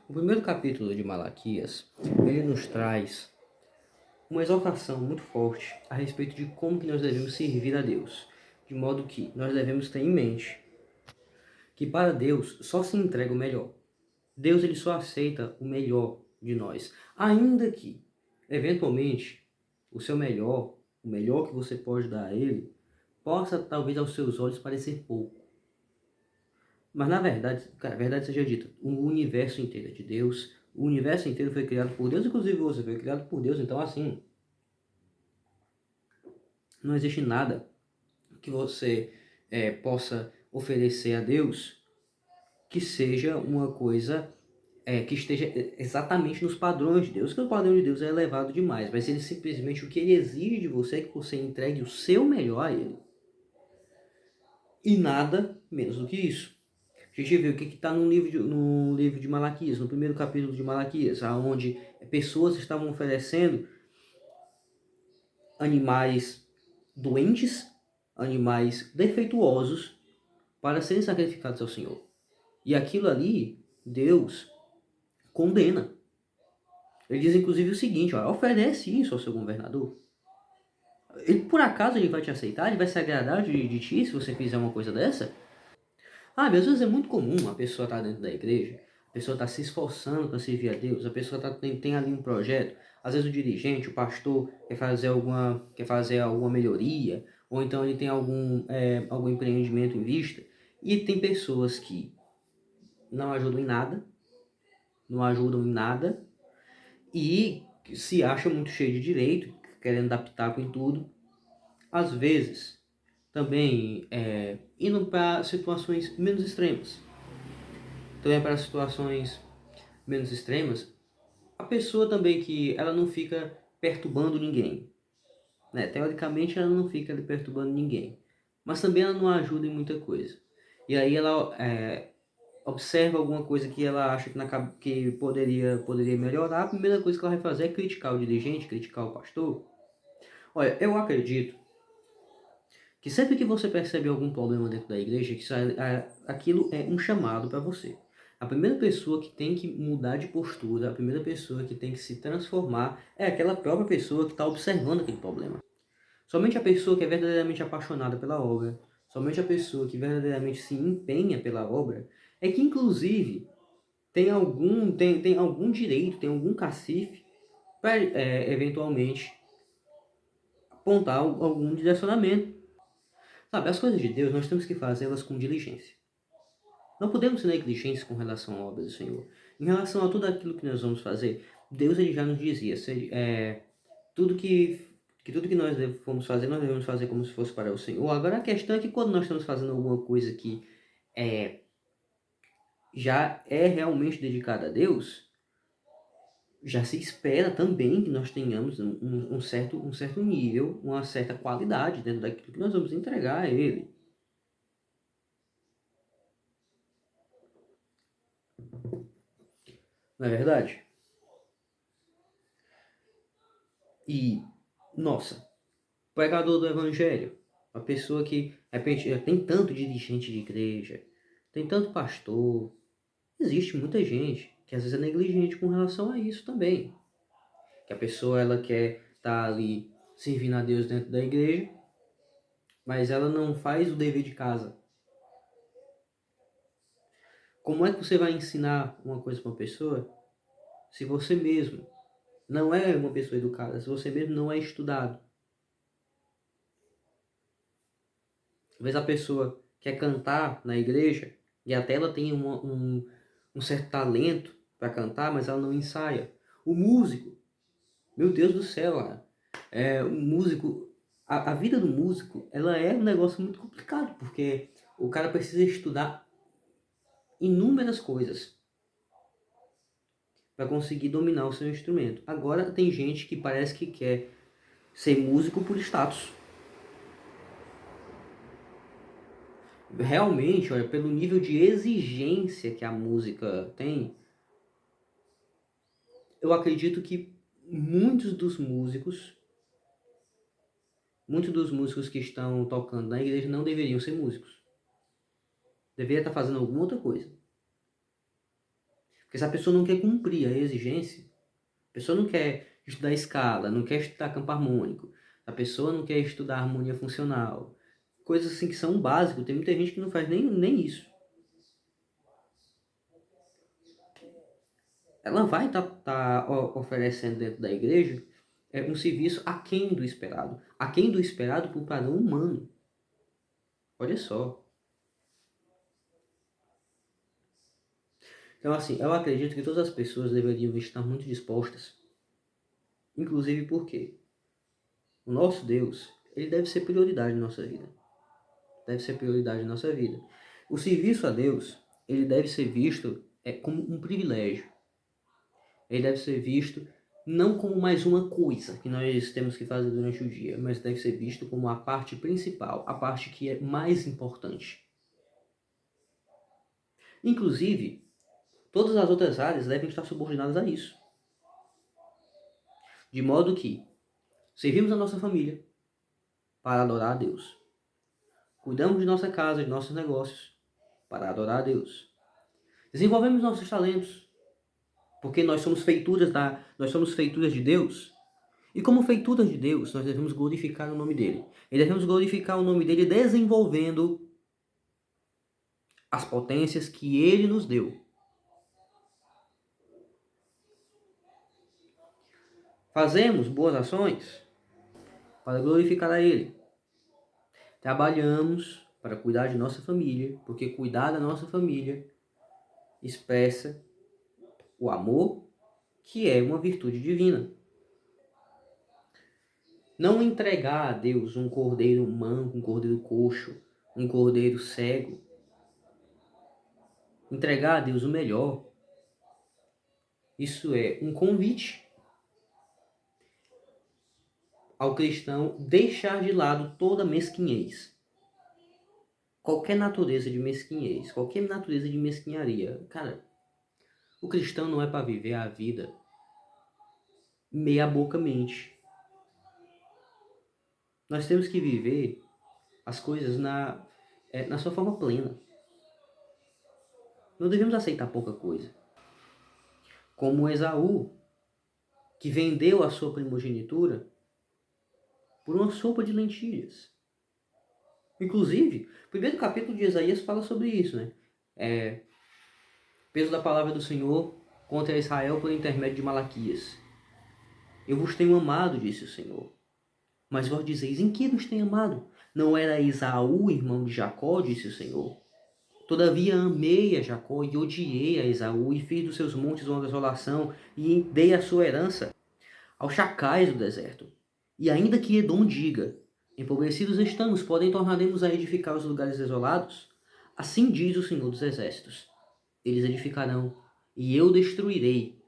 O primeiro capítulo de Malaquias, ele nos traz uma exortação muito forte a respeito de como que nós devemos servir a Deus, de modo que nós devemos ter em mente que para Deus só se entrega o melhor. Deus ele só aceita o melhor de nós, ainda que, eventualmente, o seu melhor, o melhor que você pode dar a Ele, possa talvez aos seus olhos parecer pouco. Mas na verdade, a verdade seja dita, o universo inteiro é de Deus, o universo inteiro foi criado por Deus, inclusive você foi criado por Deus, então assim, não existe nada que você possa oferecer a Deus que seja uma coisa que esteja exatamente nos padrões de Deus, que o padrão de Deus é elevado demais, mas ele simplesmente, o que ele exige de você é que você entregue o seu melhor a ele. E nada menos do que isso. A gente vê o que está no livro de Malaquias, no primeiro capítulo de Malaquias, onde pessoas estavam oferecendo animais doentes, animais defeituosos, para serem sacrificados ao Senhor. E aquilo ali, Deus condena. Ele diz inclusive o seguinte, ó, oferece isso ao seu governador. Ele, por acaso ele vai te aceitar? Ele vai se agradar de ti se você fizer uma coisa dessa? Ah, às vezes é muito comum a pessoa estar dentro da igreja, a pessoa está se esforçando para servir a Deus, a pessoa tem ali um projeto, às vezes o dirigente, o pastor quer fazer alguma melhoria, ou então ele tem algum empreendimento em vista, e tem pessoas que não ajudam em nada, não ajudam em nada, e se acham muito cheio de direito, querendo dar pitaco em tudo, às vezes também indo para situações menos extremas. Também para situações menos extremas, a pessoa também que ela não fica perturbando ninguém. Né? Teoricamente ela não fica perturbando ninguém. Mas também ela não ajuda em muita coisa. E aí ela observa alguma coisa que ela acha que poderia melhorar. A primeira coisa que ela vai fazer é criticar o dirigente, criticar o pastor. Olha, eu acredito que sempre que você percebe algum problema dentro da igreja, aquilo é um chamado para você. A primeira pessoa que tem que mudar de postura, a primeira pessoa que tem que se transformar é aquela própria pessoa que está observando aquele problema. Somente a pessoa que é verdadeiramente apaixonada pela obra, somente a pessoa que verdadeiramente se empenha pela obra, é que inclusive tem algum direito, tem algum cacife para eventualmente apontar algum direcionamento. Sabe, as coisas de Deus nós temos que fazê-las com diligência. Não podemos ser negligentes com relação à obra do Senhor. Em relação a tudo aquilo que nós vamos fazer, Deus ele já nos dizia, tudo tudo que nós devemos fazer, nós devemos fazer como se fosse para o Senhor. Agora a questão é que quando nós estamos fazendo alguma coisa que já é realmente dedicada a Deus, já se espera também que nós tenhamos um certo nível, uma certa qualidade dentro daquilo que nós vamos entregar a Ele. Não é verdade? E, nossa, pregador do evangelho, a pessoa que, de repente, tem tanto dirigente de igreja, tem tanto pastor, existe muita gente que às vezes é negligente com relação a isso também. Que a pessoa, ela quer estar ali servindo a Deus dentro da igreja, mas ela não faz o dever de casa. Como é que você vai ensinar uma coisa para uma pessoa se você mesmo não é uma pessoa educada, se você mesmo não é estudado? Às vezes a pessoa quer cantar na igreja e até ela tem um certo talento para cantar, mas ela não ensaia. O músico, meu Deus do céu, o músico, a vida do músico, ela é um negócio muito complicado, porque o cara precisa estudar inúmeras coisas para conseguir dominar o seu instrumento. Agora tem gente que parece que quer ser músico por status. Realmente, olha, pelo nível de exigência que a música tem, eu acredito que muitos dos músicos, muitos dos músicos que estão tocando na igreja não deveriam ser músicos. Deveria estar fazendo alguma outra coisa. Porque se a pessoa não quer cumprir a exigência, a pessoa não quer estudar escala, não quer estudar campo harmônico, a pessoa não quer estudar harmonia funcional, coisas assim que são básicas, tem muita gente que não faz nem isso. Ela vai tá oferecendo dentro da igreja um serviço aquém do esperado. Aquém do esperado para o padrão humano. Olha só. Então, assim, eu acredito que todas as pessoas deveriam estar muito dispostas. Inclusive porque o nosso Deus, ele deve ser prioridade na nossa vida. Deve ser prioridade na nossa vida. O serviço a Deus, ele deve ser visto como um privilégio. Ele deve ser visto não como mais uma coisa que nós temos que fazer durante o dia, mas deve ser visto como a parte principal, a parte que é mais importante. Inclusive, todas as outras áreas devem estar subordinadas a isso. De modo que servimos a nossa família para adorar a Deus. Cuidamos de nossa casa, de nossos negócios para adorar a Deus. Desenvolvemos nossos talentos, porque nós somos feituras de Deus. E como feituras de Deus, nós devemos glorificar o nome dele. E devemos glorificar o nome dele desenvolvendo as potências que ele nos deu. Fazemos boas ações para glorificar a ele. Trabalhamos para cuidar de nossa família, porque cuidar da nossa família expressa o amor, que é uma virtude divina. Não entregar a Deus um cordeiro manco, um cordeiro coxo, um cordeiro cego. Entregar a Deus o melhor. Isso é um convite ao cristão deixar de lado toda mesquinhez. Qualquer natureza de mesquinhez, qualquer natureza de mesquinharia. Cara, o cristão não é para viver a vida meia-bocamente. Nós temos que viver as coisas na sua forma plena. Não devemos aceitar pouca coisa. Como Esaú, que vendeu a sua primogenitura por uma sopa de lentilhas. Inclusive, o primeiro capítulo de Isaías fala sobre isso, né? Peso da palavra do Senhor contra Israel por intermédio de Malaquias. Eu vos tenho amado, disse o Senhor. Mas vós dizeis, em que nos tem amado? Não era Esaú, irmão de Jacó, disse o Senhor. Todavia amei a Jacó e odiei a Esaú, e fiz dos seus montes uma desolação, e dei a sua herança aos chacais do deserto. E ainda que Edom diga, empobrecidos estamos, porém tornaremos a edificar os lugares desolados? Assim diz o Senhor dos Exércitos. Eles edificarão, e eu destruirei.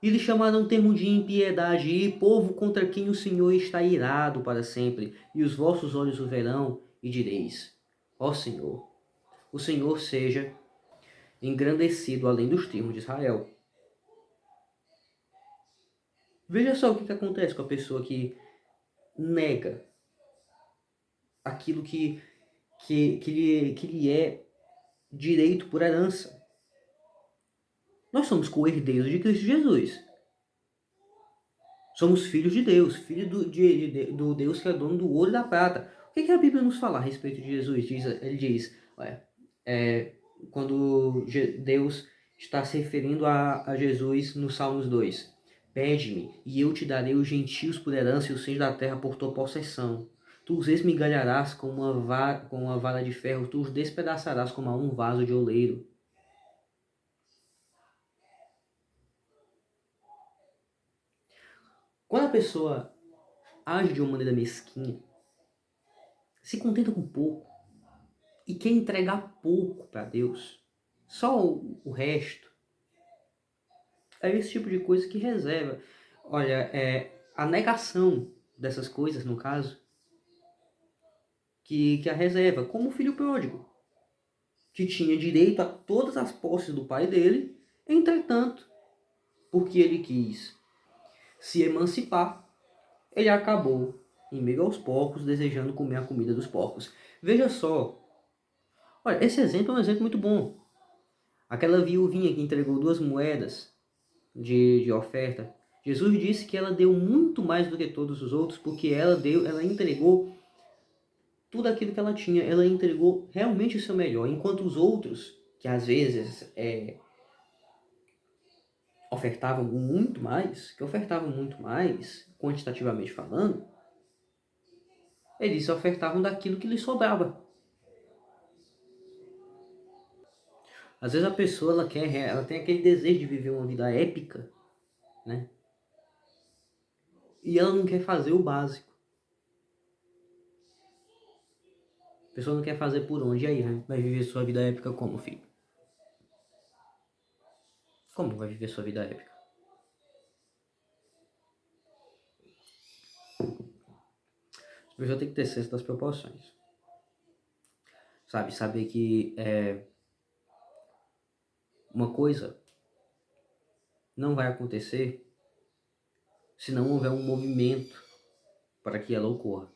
E lhe chamarão termo de impiedade, e povo contra quem o Senhor está irado para sempre, e os vossos olhos o verão, e direis, ó Senhor, o Senhor seja engrandecido além dos termos de Israel. Veja só o que acontece com a pessoa que nega aquilo que lhe é direito por herança. Nós somos co-herdeiros de Cristo Jesus. Somos filhos de Deus, filhos do Deus que é dono do ouro e da prata. O que a Bíblia nos fala a respeito de Jesus? Ele diz, quando Deus está se referindo a Jesus no Salmos 2. Pede-me, e eu te darei os gentios por herança e os fins da terra por tua possessão. Tu os esmigalharás com uma vara de ferro, tu os despedaçarás como a um vaso de oleiro. Quando a pessoa age de uma maneira mesquinha, se contenta com pouco e quer entregar pouco para Deus, só o resto, é esse tipo de coisa que reserva. Olha, a negação dessas coisas, no caso, que a reserva, como o filho pródigo, que tinha direito a todas as posses do pai dele, entretanto, porque ele quis se emancipar, ele acabou em meio aos porcos, desejando comer a comida dos porcos. Veja só, olha, esse exemplo é um exemplo muito bom. Aquela viuvinha que entregou 2 moedas de oferta, Jesus disse que ela deu muito mais do que todos os outros, porque ela entregou tudo aquilo que ela tinha, ela entregou realmente o seu melhor, enquanto os outros, que às vezes ofertavam muito mais, quantitativamente falando, eles ofertavam daquilo que lhes sobrava. Às vezes a pessoa ela tem aquele desejo de viver uma vida épica, né? E ela não quer fazer o básico. A pessoa não quer fazer por onde. E aí, né? Vai viver sua vida épica como, filho? Como vai viver sua vida épica? A pessoa tem que ter senso das proporções. Sabe? Saber que uma coisa não vai acontecer se não houver um movimento para que ela ocorra.